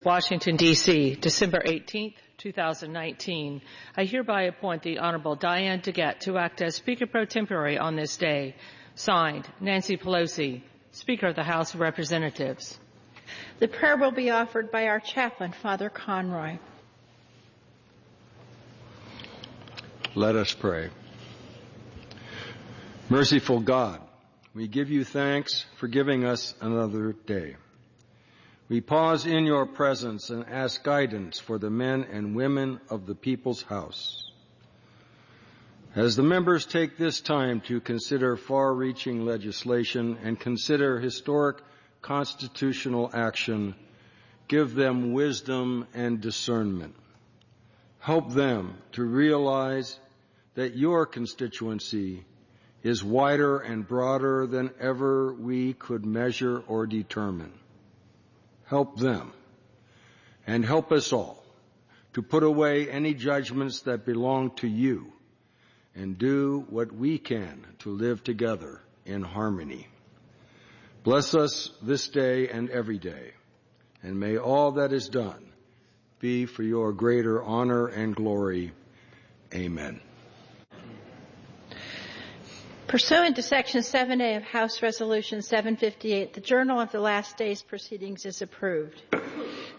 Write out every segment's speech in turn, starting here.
Washington, D.C., December 18, 2019. I hereby appoint the Honorable Diane DeGette to act as Speaker Pro Tempore on this day. Signed, Nancy Pelosi, Speaker of the House of Representatives. The prayer will be offered by our chaplain, Father Conroy. Let us pray. Merciful God, we give you thanks for giving us another day. We pause in your presence and ask guidance for the men and women of the People's House. As the members take this time to consider far-reaching legislation and consider historic constitutional action, give them wisdom and discernment. Help them to realize that your constituency is wider and broader than ever we could measure or determine. Help them, and help us all, to put away any judgments that belong to you and do what we can to live together in harmony. Bless us this day and every day, and may all that is done be for your greater honor and glory. Amen. Pursuant to Section 7A of House Resolution 758, the Journal of the Last Day's proceedings is approved.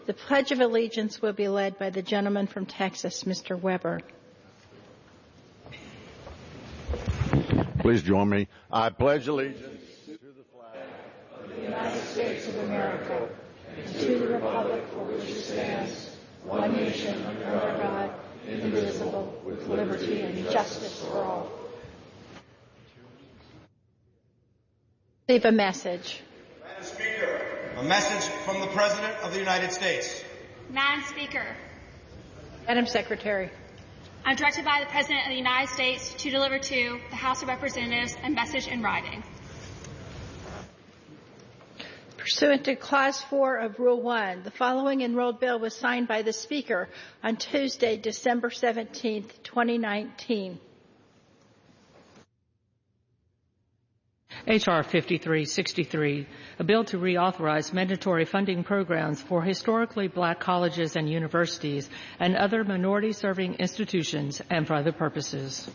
The Pledge of Allegiance will be led by the gentleman from Texas, Mr. Weber. Please join me. I pledge allegiance to the flag of the United States of America and to the republic for which it stands, one nation under God, indivisible, with liberty and justice for all. Leave a message. Madam Speaker, a message from the President of the United States. Madam Speaker. Madam Secretary. I'm directed by the President of the United States to deliver to the House of Representatives a message in writing. Pursuant to Clause 4 of Rule 1, the following enrolled bill was signed by the Speaker on Tuesday, December 17, 2019. H.R. 5363, a bill to reauthorize mandatory funding programs for historically black colleges and universities and other minority-serving institutions and for other purposes.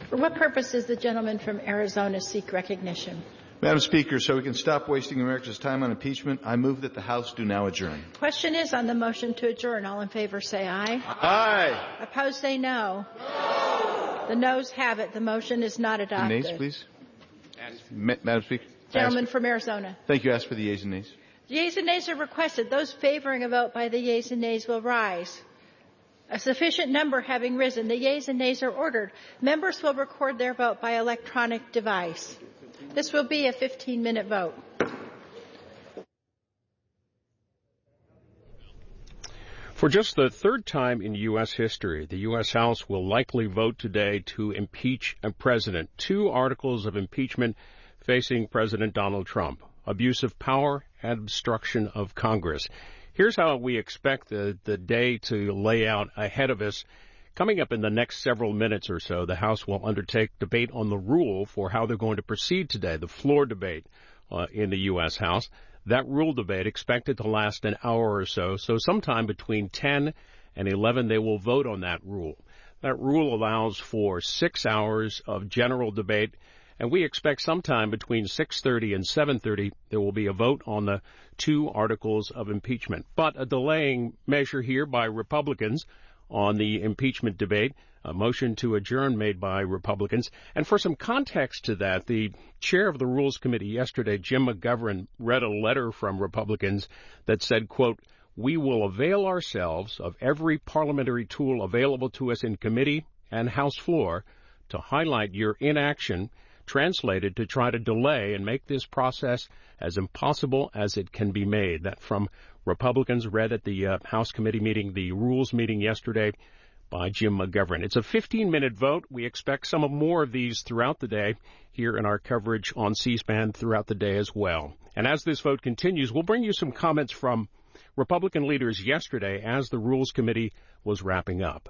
For what purpose does the gentleman from Arizona seek recognition? Madam Speaker, so we can stop wasting America's time on impeachment, I move that the House do now adjourn. Question is on the motion to adjourn. All in favor say aye. Aye. Opposed say no. No. The noes have it. The motion is not adopted. Nays, please. Madam Speaker. Gentleman from Arizona. Thank you. Ask for the yeas and nays. The yeas and nays are requested. Those favoring a vote by the yeas and nays will rise. A sufficient number having risen, the yeas and nays are ordered. Members will record their vote by electronic device. This will be a 15-minute vote. For just the third time in U.S. history, the U.S. House will likely vote today to impeach a president. 2 articles of impeachment facing President Donald Trump: abuse of power and obstruction of Congress. Here's how we expect the day to lay out ahead of us. Coming up in the next several minutes or so, the House will undertake debate on the rule for how they're going to proceed today, the floor debate in the U.S. House. That rule debate expected to last an hour or so, so sometime between 10 and 11 they will vote on that rule. That rule allows for 6 hours of general debate, and we expect sometime between 6:30 and 7:30 there will be a vote on the 2 articles of impeachment. But a delaying measure here by Republicans on the impeachment debate, a motion to adjourn made by Republicans. And for some context to that, the chair of the Rules Committee yesterday, Jim McGovern, read a letter from Republicans that said, quote, "We will avail ourselves of every parliamentary tool available to us in committee and House floor to highlight your inaction, translated to try to delay and make this process as impossible as it can be made." That from Republicans read at the House committee meeting, the Rules meeting yesterday, by Jim McGovern. It's a 15-minute vote. We expect some more of these throughout the day here in our coverage on C-SPAN throughout the day as well. And as this vote continues, we'll bring you some comments from Republican leaders yesterday as the Rules Committee was wrapping up.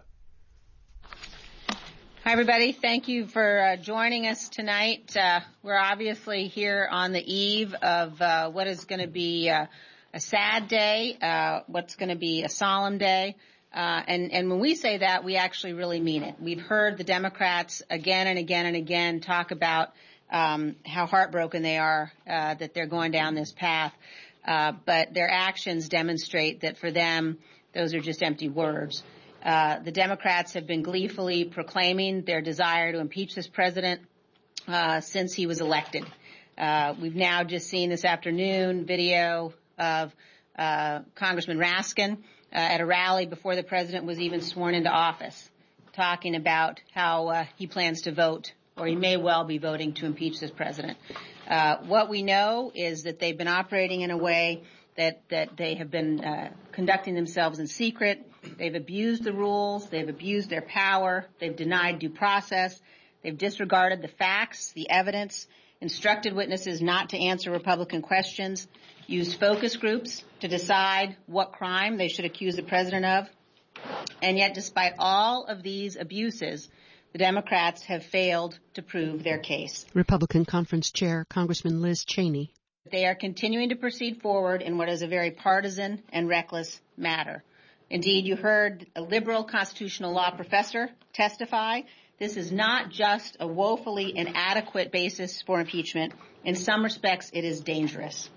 Hi, everybody. Thank you for joining us tonight. We're obviously here on the eve of what is going to be a sad day, what's going to be a solemn day. And when we say that, we actually really mean it. We've heard the Democrats again and again and again talk about how heartbroken they are that they're going down this path. But their actions demonstrate that for them, those are just empty words. The Democrats have been gleefully proclaiming their desire to impeach this president since he was elected. We've now just seen this afternoon video of Congressman Raskin at a rally before the president was even sworn into office, talking about how he plans to vote, or he may well be voting to impeach this president. What we know is that they've been operating in a way that they have been conducting themselves in secret. They've abused the rules. They've abused their power. They've denied due process. They've disregarded the facts, the evidence, instructed witnesses not to answer Republican questions, used focus groups to decide what crime they should accuse the president of. And yet, despite all of these abuses, the Democrats have failed to prove their case. Republican Conference Chair, Congressman Liz Cheney. They are continuing to proceed forward in what is a very partisan and reckless matter. Indeed, you heard a liberal constitutional law professor testify. This is not just a woefully inadequate basis for impeachment. In some respects, it is dangerous.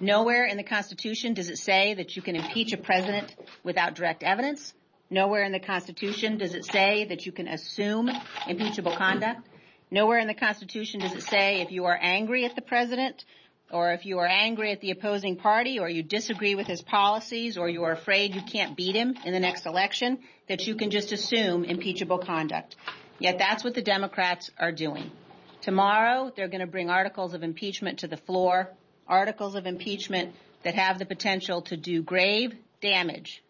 Nowhere in the Constitution does it say that you can impeach a president without direct evidence. Nowhere in the Constitution does it say that you can assume impeachable conduct. Nowhere in the Constitution does it say if you are angry at the president, or if you are angry at the opposing party, or you disagree with his policies, or you are afraid you can't beat him in the next election, that you can just assume impeachable conduct. Yet that's what the Democrats are doing. Tomorrow, they're going to bring articles of impeachment to the floor, articles of impeachment that have the potential to do grave damage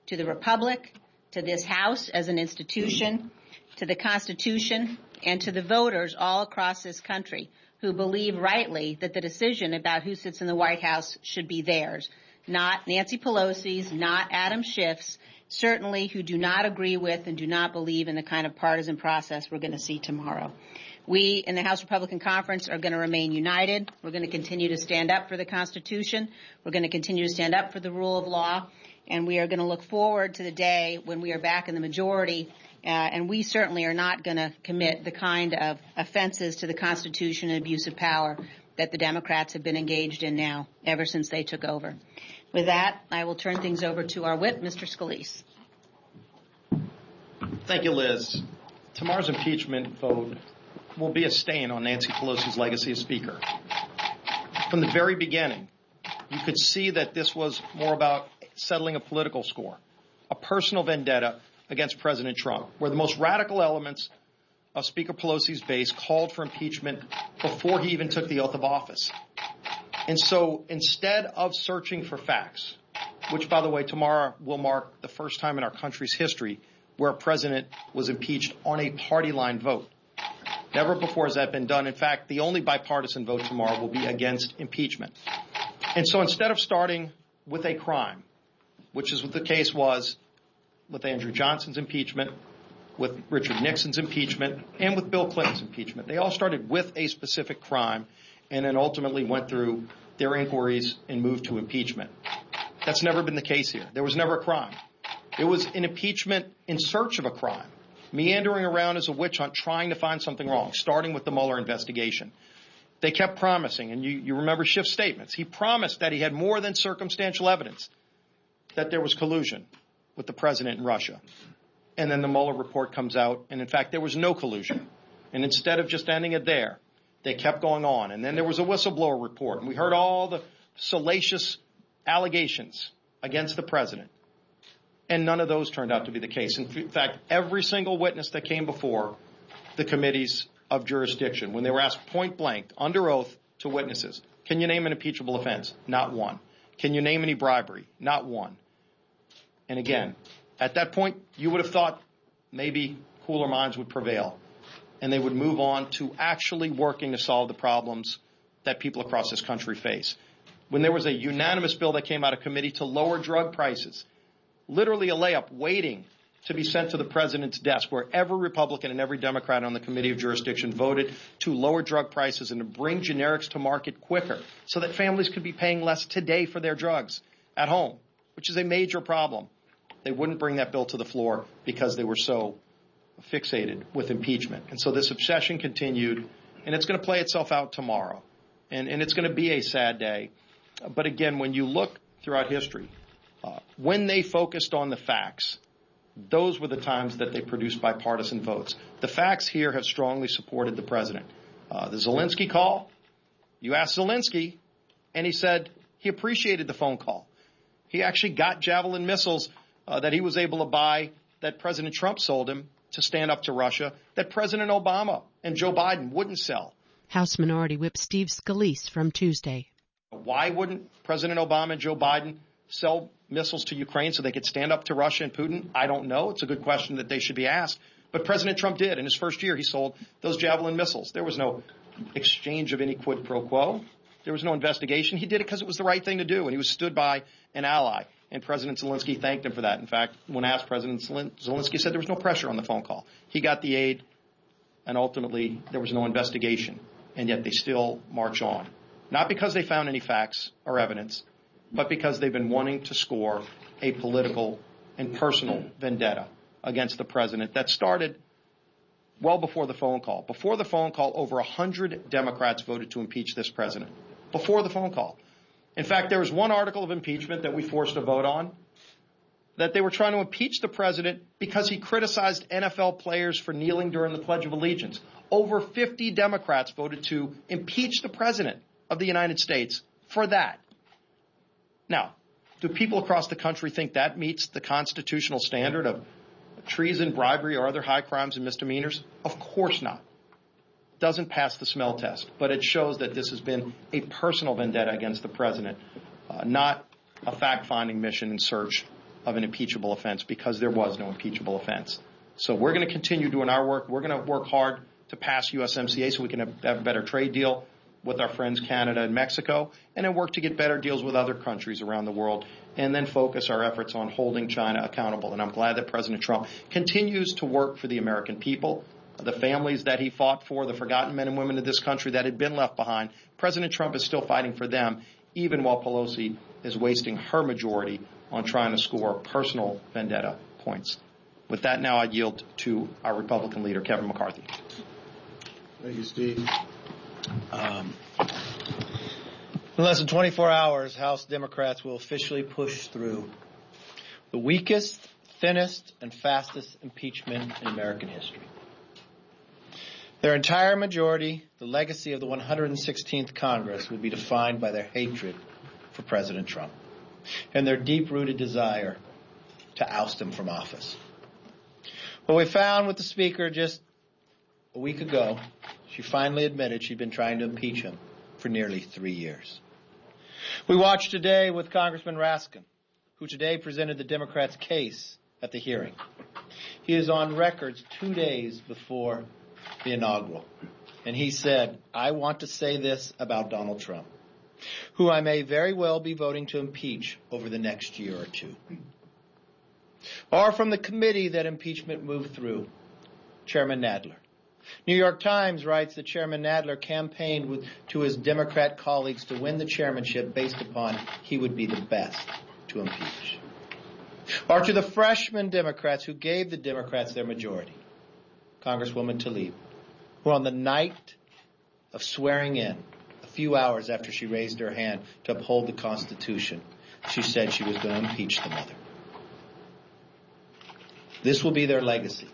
to the Republic, to this House as an institution, to the Constitution, and to the voters all across this country who believe rightly that the decision about who sits in the White House should be theirs, not Nancy Pelosi's, not Adam Schiff's, certainly who do not agree with and do not believe in the kind of partisan process we're going to see tomorrow. We in the House Republican Conference are going to remain united. We're going to continue to stand up for the Constitution. We're going to continue to stand up for the rule of law. And we are going to look forward to the day when we are back in the majority. And we certainly are not going to commit the kind of offenses to the Constitution and abuse of power that the Democrats have been engaged in now ever since they took over. With that, I will turn things over to our whip, Mr. Scalise. Thank you, Liz. Tomorrow's impeachment vote will be a stain on Nancy Pelosi's legacy as Speaker. From the very beginning, you could see that this was more about settling a political score, a personal vendetta against President Trump, where the most radical elements of Speaker Pelosi's base called for impeachment before he even took the oath of office. And so instead of searching for facts, which, by the way, tomorrow will mark the first time in our country's history where a president was impeached on a party line vote. Never before has that been done. In fact, the only bipartisan vote tomorrow will be against impeachment. And so instead of starting with a crime, which is what the case was with Andrew Johnson's impeachment, with Richard Nixon's impeachment, and with Bill Clinton's impeachment, they all started with a specific crime and then ultimately went through their inquiries and moved to impeachment. That's never been the case here. There was never a crime. It was an impeachment in search of a crime, meandering around as a witch hunt trying to find something wrong, starting with the Mueller investigation. They kept promising, and you remember Schiff's statements. He promised that he had more than circumstantial evidence that there was collusion with the president in Russia. And then the Mueller report comes out, and in fact, there was no collusion. And instead of just ending it there, they kept going on. And then there was a whistleblower report, and we heard all the salacious allegations against the president. And none of those turned out to be the case. In fact, every single witness that came before the committees of jurisdiction, when they were asked point blank, under oath to witnesses, can you name an impeachable offense? Not one. Can you name any bribery? Not one. And again, at that point, you would have thought maybe cooler minds would prevail, and they would move on to actually working to solve the problems that people across this country face. When there was a unanimous bill that came out of committee to lower drug prices, literally a layup, waiting to be sent to the president's desk, where every Republican and every Democrat on the Committee of Jurisdiction voted to lower drug prices and to bring generics to market quicker so that families could be paying less today for their drugs at home, which is a major problem. They wouldn't bring that bill to the floor because they were so fixated with impeachment. And so this obsession continued, and it's going to play itself out tomorrow. And it's going to be a sad day. But again, when you look throughout history, when they focused on the facts, those were the times that they produced bipartisan votes. The facts here have strongly supported the president. The Zelensky call, you asked Zelensky, and he said he appreciated the phone call. He actually got Javelin missiles that he was able to buy that President Trump sold him to stand up to Russia, that President Obama and Joe Biden wouldn't sell. House Minority Whip Steve Scalise from Tuesday. Why wouldn't President Obama and Joe Biden sell missiles to Ukraine so they could stand up to Russia and Putin? I don't know. It's a good question that they should be asked. But President Trump did. In his first year, he sold those Javelin missiles. There was no exchange of any quid pro quo. There was no investigation. He did it because it was the right thing to do, and he was stood by an ally. And President Zelensky thanked him for that. In fact, when asked, President Zelensky said there was no pressure on the phone call. He got the aid, and ultimately there was no investigation. And yet they still march on. Not because they found any facts or evidence, but because they've been wanting to score a political and personal vendetta against the president that started well before the phone call. Before the phone call, over 100 Democrats voted to impeach this president. Before the phone call. In fact, there was one article of impeachment that we forced a vote on, that they were trying to impeach the president because he criticized NFL players for kneeling during the Pledge of Allegiance. Over 50 Democrats voted to impeach the president of the United States for that. Now, do people across the country think that meets the constitutional standard of treason, bribery, or other high crimes and misdemeanors? Of course not. Doesn't pass the smell test, but it shows that this has been a personal vendetta against the president, not a fact-finding mission in search of an impeachable offense, because there was no impeachable offense. So we're going to continue doing our work. We're going to work hard to pass USMCA so we can have a better trade deal with our friends Canada and Mexico, and then work to get better deals with other countries around the world, and then focus our efforts on holding China accountable. And I'm glad that President Trump continues to work for the American people, the families that he fought for, the forgotten men and women of this country that had been left behind. President Trump is still fighting for them, even while Pelosi is wasting her majority on trying to score personal vendetta points. With that, now I yield to our Republican leader, Kevin McCarthy. Thank you, Steve. In less than 24 hours, House Democrats will officially push through the weakest, thinnest, and fastest impeachment in American history. Their entire majority, the legacy of the 116th Congress, will be defined by their hatred for President Trump and their deep-rooted desire to oust him from office. What we found with the Speaker just a week ago, she finally admitted she'd been trying to impeach him for nearly 3 years. We watched today with Congressman Raskin, who today presented the Democrats' case at the hearing. He is on records 2 days before the inaugural, and he said, "I want to say this about Donald Trump, who I may very well be voting to impeach over the next year or two." Or from the committee that impeachment moved through, Chairman Nadler. New York Times writes that Chairman Nadler campaigned to his Democrat colleagues to win the chairmanship based upon he would be the best to impeach. Or to the freshman Democrats who gave the Democrats their majority, Congresswoman Tlaib, who on the night of swearing in, a few hours after she raised her hand to uphold the Constitution, she said she was going to impeach the mother. This will be their legacy,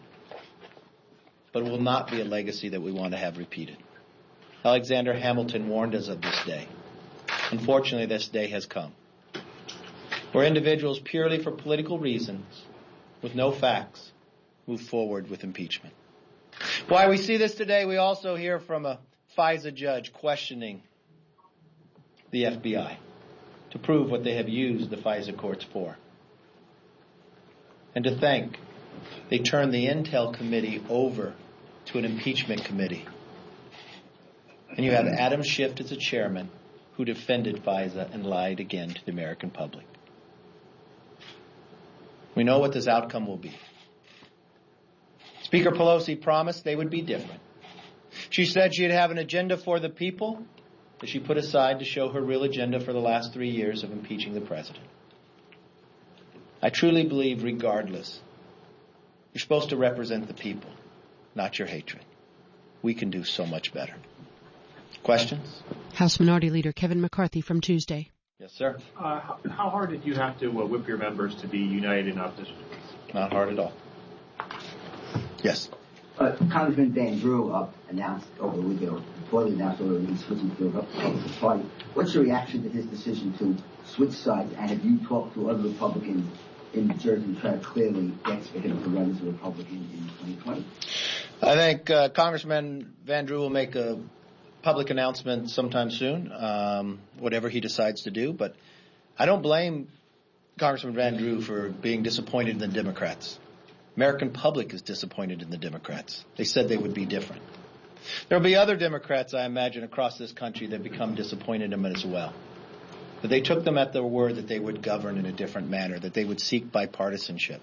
but it will not be a legacy that we want to have repeated. Alexander Hamilton warned us of this day. Unfortunately, this day has come, where individuals purely for political reasons, with no facts, move forward with impeachment. Why we see this today, we also hear from a FISA judge questioning the FBI to prove what they have used the FISA courts for. And to think they turned the Intel Committee over to an impeachment committee. And you have Adam Schiff as a chairman who defended FISA and lied again to the American public. We know what this outcome will be. Speaker Pelosi promised they would be different. She said she'd have an agenda for the people that she put aside to show her real agenda for the last 3 years of impeaching the president. I truly believe, regardless, you're supposed to represent the people, not your hatred. We can do so much better. Questions? House Minority Leader Kevin McCarthy from Tuesday. Yes, sir. How hard did you have to whip your members to be united in opposition? Not hard at all. Yes. Congressman Van Drew announced over the weekend, before the announced over the switching to the Republican Party. What's your reaction to his decision to switch sides? And have you talked to other Republicans in New Jersey to try to clearly get for him to run as a Republican in 2020? I think Congressman Van Drew will make a public announcement sometime soon, whatever he decides to do. But I don't blame Congressman Van Drew for being disappointed in the Democrats. American public is disappointed in the Democrats. They said they would be different. There will be other Democrats, I imagine, across this country that become disappointed in them as well. But they took them at their word that they would govern in a different manner, that they would seek bipartisanship.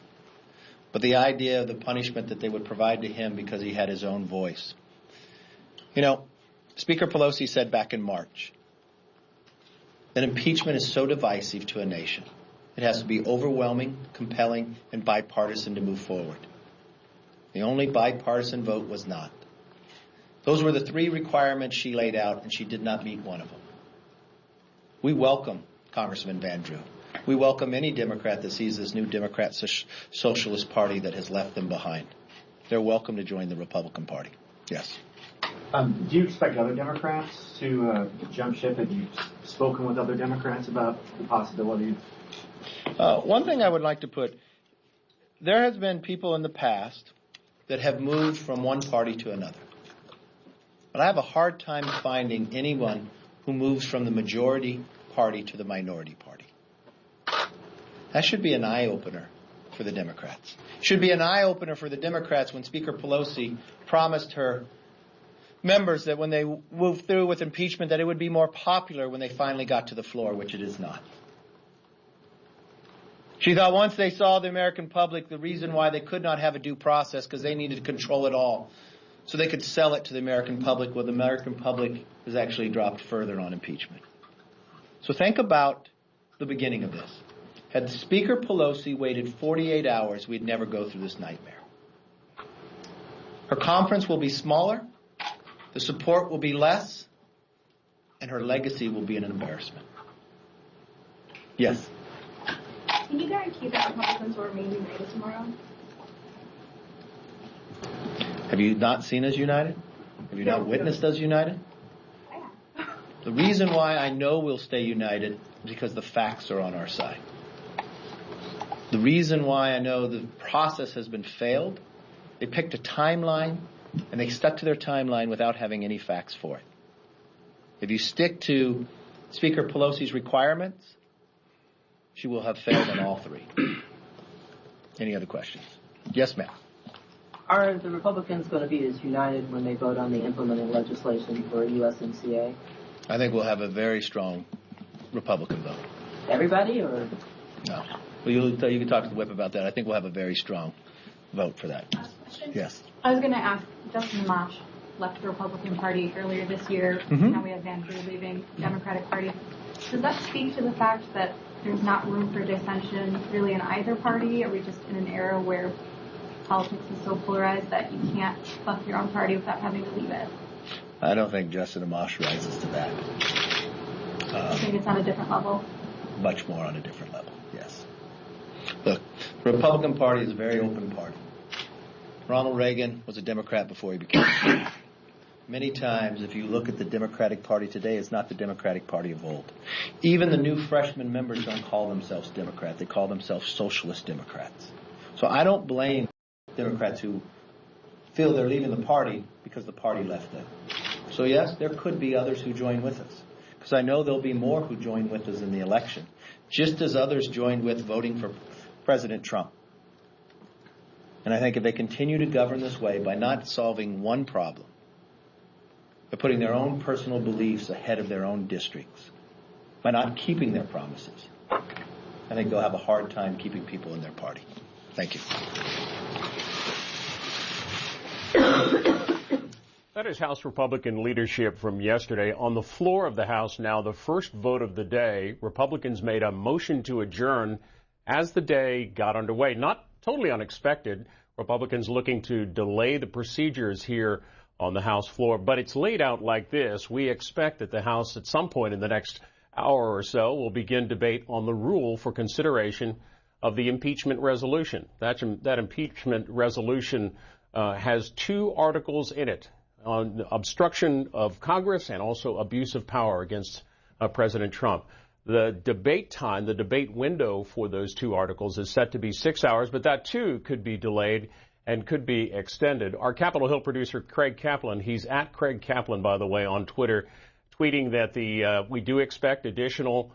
But the idea of the punishment that they would provide to him because he had his own voice. You know, Speaker Pelosi said back in March that impeachment is so divisive to a nation. It has to be overwhelming, compelling, and bipartisan to move forward. The only bipartisan vote was not. Those were the 3 requirements she laid out, and she did not meet one of them. We welcome Congressman Van Drew. We welcome any Democrat that sees this new Democrat Socialist Party that has left them behind. They're welcome to join the Republican Party. Yes. Do you expect other Democrats to jump ship? Have you spoken with other Democrats about the possibility? One thing I would like to put, there has been people in the past that have moved from one party to another. But I have a hard time finding anyone who moves from the majority party to the minority party. That should be an eye-opener for the Democrats. It should be an eye-opener for the Democrats when Speaker Pelosi promised her members that when they moved through with impeachment that it would be more popular when they finally got to the floor, which it is not. She thought once they saw the American public, the reason why they could not have a due process because they needed to control it all so they could sell it to the American public. Well, the American public has actually dropped further on impeachment. So think about the beginning of this. Had Speaker Pelosi waited 48 hours, we'd never go through this nightmare. Her conference will be smaller, the support will be less, and her legacy will be an embarrassment. Yes? Can you guarantee that Republicans will remain united tomorrow? Have you not seen us united? Have you not witnessed us united? The reason why I know we'll stay united is because the facts are on our side. The reason why I know the process has been failed, they picked a timeline and they stuck to their timeline without having any facts for it. If you stick to Speaker Pelosi's requirements, she will have failed on all 3. Any other questions? Yes, ma'am. Are the Republicans going to be as united when they vote on the implementing legislation for USMCA? I think we'll have a very strong Republican vote. Everybody, or? No. Well, you can talk to the whip about that. I think we'll have a very strong vote for that. Last question? Yes. I was going to ask, Justin Amash left the Republican Party earlier this year. Mm-hmm. Now we have Van Drew leaving the Democratic Party. Does that speak to the fact that there's not room for dissension really in either party? Are we just in an era where politics is so polarized that you can't buck your own party without having to leave it? I don't think Justin Amash rises to that. I think it's on a different level. Much more on a different level, yes. Look, the Republican Party is a very open party. Ronald Reagan was a Democrat before he became president. Many times, if you look at the Democratic Party today, it's not the Democratic Party of old. Even the new freshman members don't call themselves Democrat. They call themselves Socialist Democrats. So I don't blame Democrats who feel they're leaving the party because the party left them. So yes, there could be others who join with us. Because I know there'll be more who join with us in the election, just as others joined with voting for President Trump. And I think if they continue to govern this way by not solving one problem, by putting their own personal beliefs ahead of their own districts, by not keeping their promises, I think they'll have a hard time keeping people in their party. Thank you. That is House Republican leadership from yesterday. On the floor of the House now, the first vote of the day, Republicans made a motion to adjourn as the day got underway. Not totally unexpected. Republicans looking to delay the procedures here on the House floor, but it's laid out like this. We expect that the House at some point in the next hour or so will begin debate on the rule for consideration of the impeachment resolution. That impeachment resolution has two articles in it on obstruction of Congress and also abuse of power against President Trump. The debate time, the debate window for those two articles is set to be 6 hours, but that too could be delayed and could be extended. Our Capitol Hill producer, Craig Kaplan, he's at Craig Kaplan, by the way, on Twitter, tweeting that we do expect additional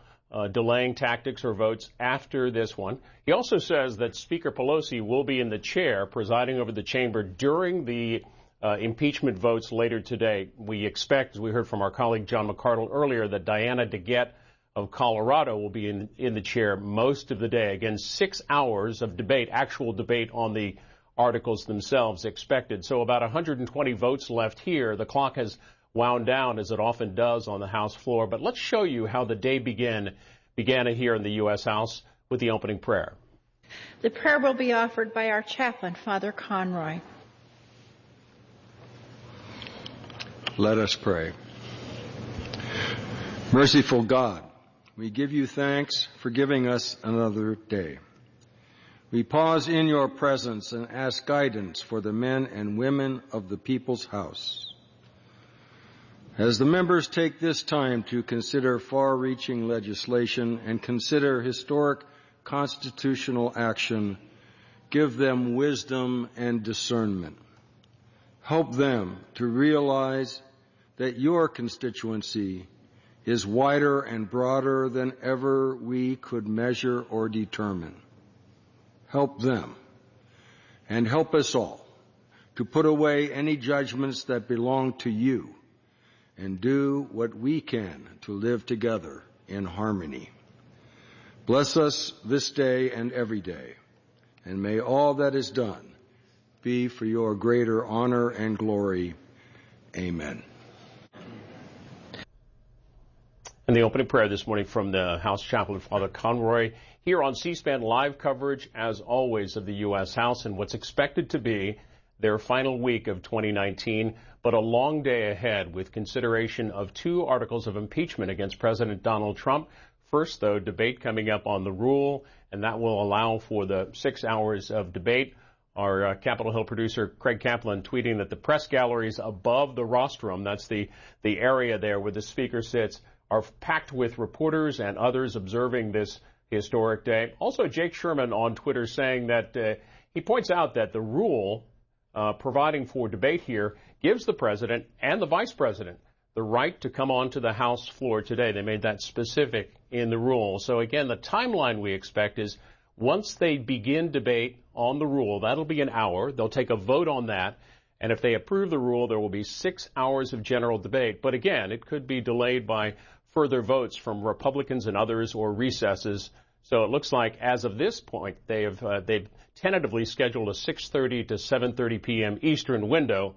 delaying tactics or votes after this one. He also says that Speaker Pelosi will be in the chair presiding over the chamber during the impeachment votes later today. We expect, as we heard from our colleague John McCardle earlier, that Diana DeGette of Colorado will be in the chair most of the day. Again, 6 hours of debate, actual debate on the articles themselves expected. So about 120 votes left here. The clock has wound down, as it often does on the House floor. But let's show you how the day began here in the U.S. House with the opening prayer. The prayer will be offered by our chaplain, Father Conroy. Let us pray. Merciful God, we give you thanks for giving us another day. We pause in your presence and ask guidance for the men and women of the people's house. As the members take this time to consider far-reaching legislation and consider historic constitutional action, give them wisdom and discernment. Help them to realize that your constituency is wider and broader than ever we could measure or determine. Help them, and help us all, to put away any judgments that belong to you and do what we can to live together in harmony. Bless us this day and every day, and may all that is done be for your greater honor and glory. Amen. And the opening prayer this morning from the House Chaplain, Father Conroy, here on C-SPAN live coverage, as always, of the U.S. House and what's expected to be their final week of 2019, but a long day ahead with consideration of two articles of impeachment against President Donald Trump. First, though, debate coming up on the rule, and that will allow for the 6 hours of debate. Our Capitol Hill producer, Craig Kaplan, tweeting that the press galleries above the rostrum, that's the area there where the speaker sits, are packed with reporters and others observing this historic day. Also, Jake Sherman on Twitter saying that he points out that the rule providing for debate here gives the president and the vice president the right to come onto the House floor today. They made that specific in the rule. So again, the timeline we expect is once they begin debate on the rule, that'll be an hour. They'll take a vote on that. And if they approve the rule, there will be 6 hours of general debate. But again, it could be delayed by further votes from Republicans and others or recesses. So it looks like as of this point, they've tentatively scheduled a 6:30 to 7:30 p.m. Eastern window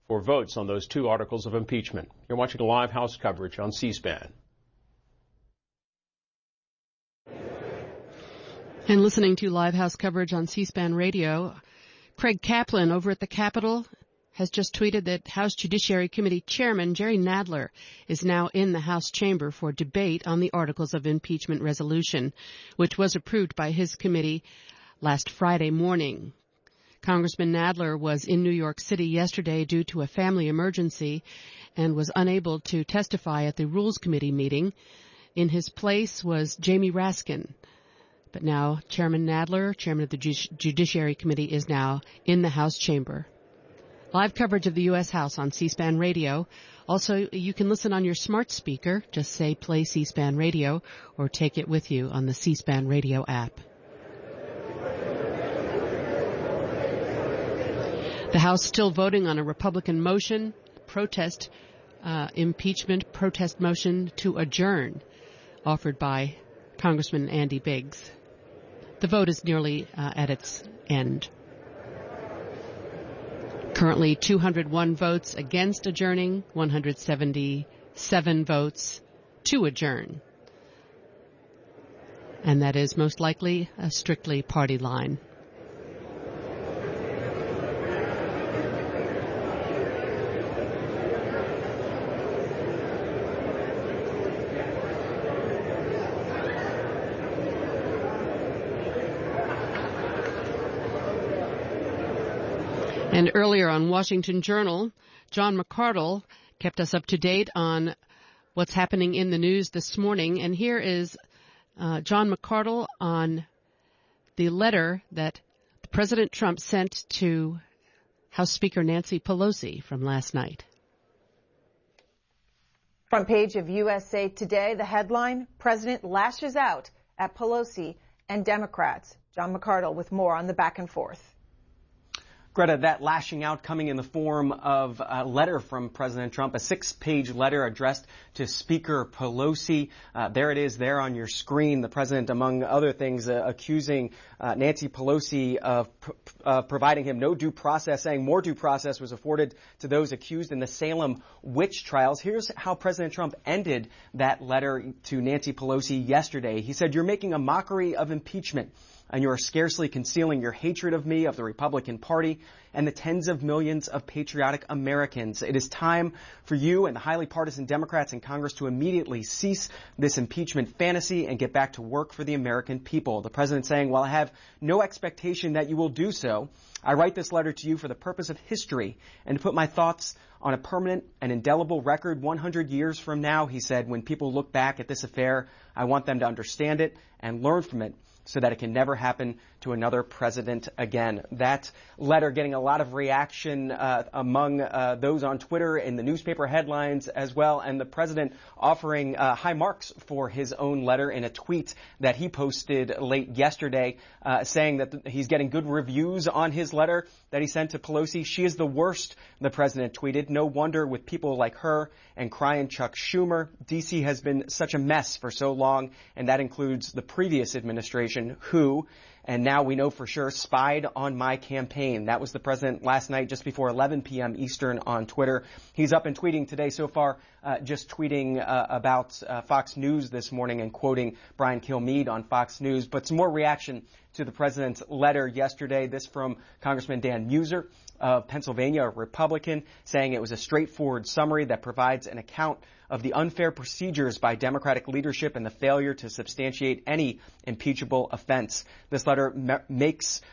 for votes on those two articles of impeachment. You're watching live House coverage on C-SPAN. And listening to live House coverage on C-SPAN radio, Craig Kaplan over at the Capitol has just tweeted that House Judiciary Committee Chairman Jerry Nadler is now in the House chamber for debate on the articles of impeachment resolution, which was approved by his committee last Friday morning. Congressman Nadler was in New York City yesterday due to a family emergency and was unable to testify at the Rules Committee meeting. In his place was Jamie Raskin. But now Chairman Nadler, chairman of the Judiciary Committee, is now in the House chamber. Live coverage of the U.S. House on C-SPAN radio. Also, you can listen on your smart speaker. Just say play C-SPAN radio or take it with you on the C-SPAN radio app. The House still voting on a Republican motion, impeachment protest motion to adjourn, offered by Congressman Andy Biggs. The vote is nearly at its end. Currently 201 votes against adjourning, 177 votes to adjourn. And that is most likely a strictly party line. And earlier on Washington Journal, John McArdle kept us up to date on what's happening in the news this morning. And here is John McArdle on the letter that President Trump sent to House Speaker Nancy Pelosi from last night. Front page of USA Today, the headline, President lashes out at Pelosi and Democrats. John McArdle with more on the back and forth. Greta, that lashing out coming in the form of a letter from President Trump, a 6-page letter addressed to Speaker Pelosi. There it is there on your screen. The president, among other things, accusing Nancy Pelosi of providing him no due process, saying more due process was afforded to those accused in the Salem witch trials. Here's how President Trump ended that letter to Nancy Pelosi yesterday. He said, "You're making a mockery of impeachment, and you are scarcely concealing your hatred of me, of the Republican Party, and the tens of millions of patriotic Americans. It is time for you and the highly partisan Democrats in Congress to immediately cease this impeachment fantasy and get back to work for the American people." The president saying, "While I have no expectation that you will do so, I write this letter to you for the purpose of history and to put my thoughts on a permanent and indelible record 100 years from now," he said. "When people look back at this affair, I want them to understand it and learn from it, so that it can never happen to another president again." That letter getting a lot of reaction among those on Twitter, in the newspaper headlines as well, and the president offering high marks for his own letter in a tweet that he posted late yesterday, saying that he's getting good reviews on his letter that he sent to Pelosi. "She is the worst," the president tweeted. "No wonder with people like her and crying Chuck Schumer. D.C. has been such a mess for so long," and that includes the previous administration who, and now we know for sure, spied on my campaign. That was the president last night just before 11 p.m. Eastern on Twitter. He's up and tweeting today so far, just tweeting about Fox News this morning and quoting Brian Kilmeade on Fox News. But some more reaction to the president's letter yesterday. This from Congressman Dan Muser of Pennsylvania, a Republican, saying it was a straightforward summary that provides an account of the unfair procedures by Democratic leadership and the failure to substantiate any impeachable offense. This letter marks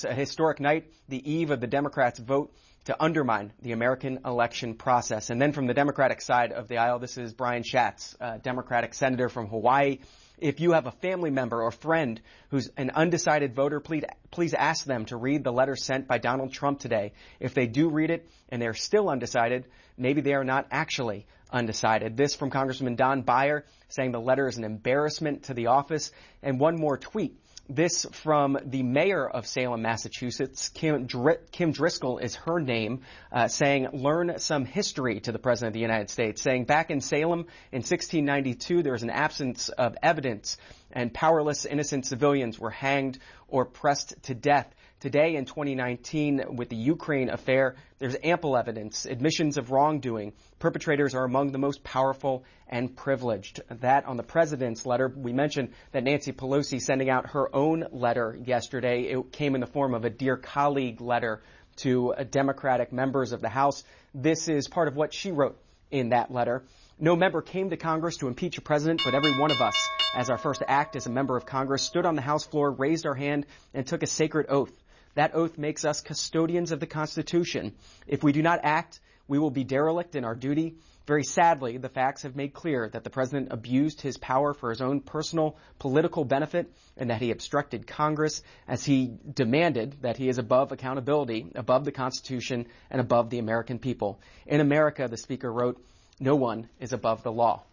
a historic night, the eve of the Democrats' vote to undermine the American election process. And then from the Democratic side of the aisle, this is Brian Schatz, Democratic senator from Hawaii. "If you have a family member or friend who's an undecided voter, please ask them to read the letter sent by Donald Trump today. If they do read it and they're still undecided, maybe they are not actually undecided." This from Congressman Don Beyer, saying the letter is an embarrassment to the office. And one more tweet. This from the mayor of Salem, Massachusetts. Kim Driscoll is her name, saying, "Learn some history," to the President of the United States, saying back in Salem in 1692, there was an absence of evidence and powerless innocent civilians were hanged or pressed to death. Today in 2019, with the Ukraine affair, there's ample evidence, admissions of wrongdoing. Perpetrators are among the most powerful and privileged. That on the president's letter. We mentioned that Nancy Pelosi sending out her own letter yesterday. It came in the form of a Dear Colleague letter to Democratic members of the House. This is part of what she wrote in that letter. "No member came to Congress to impeach a president, but every one of us, as our first act as a member of Congress, stood on the House floor, raised our hand, and took a sacred oath. That oath makes us custodians of the Constitution. If we do not act, we will be derelict in our duty. Very sadly, the facts have made clear that the president abused his power for his own personal political benefit and that he obstructed Congress as he demanded that he is above accountability, above the Constitution, and above the American people. In America," the Speaker wrote, "no one is above the law."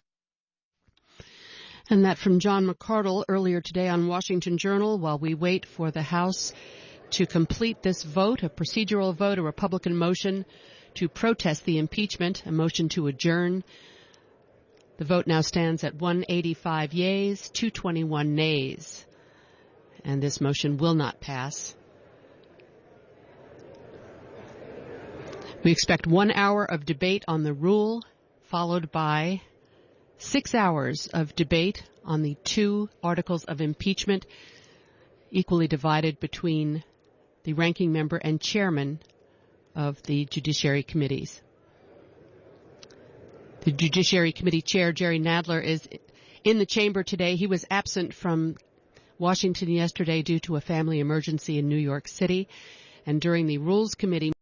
And that from John McArdle earlier today on Washington Journal. While we wait for the House to complete this vote, a procedural vote, a Republican motion to protest the impeachment, a motion to adjourn. The vote now stands at 185 yeas, 221 nays. And this motion will not pass. We expect 1 hour of debate on the rule, followed by 6 hours of debate on the 2 articles of impeachment, equally divided between the ranking member and chairman of the Judiciary Committees. The Judiciary Committee Chair, Jerry Nadler, is in the chamber today. He was absent from Washington yesterday due to a family emergency in New York City. And during the Rules Committee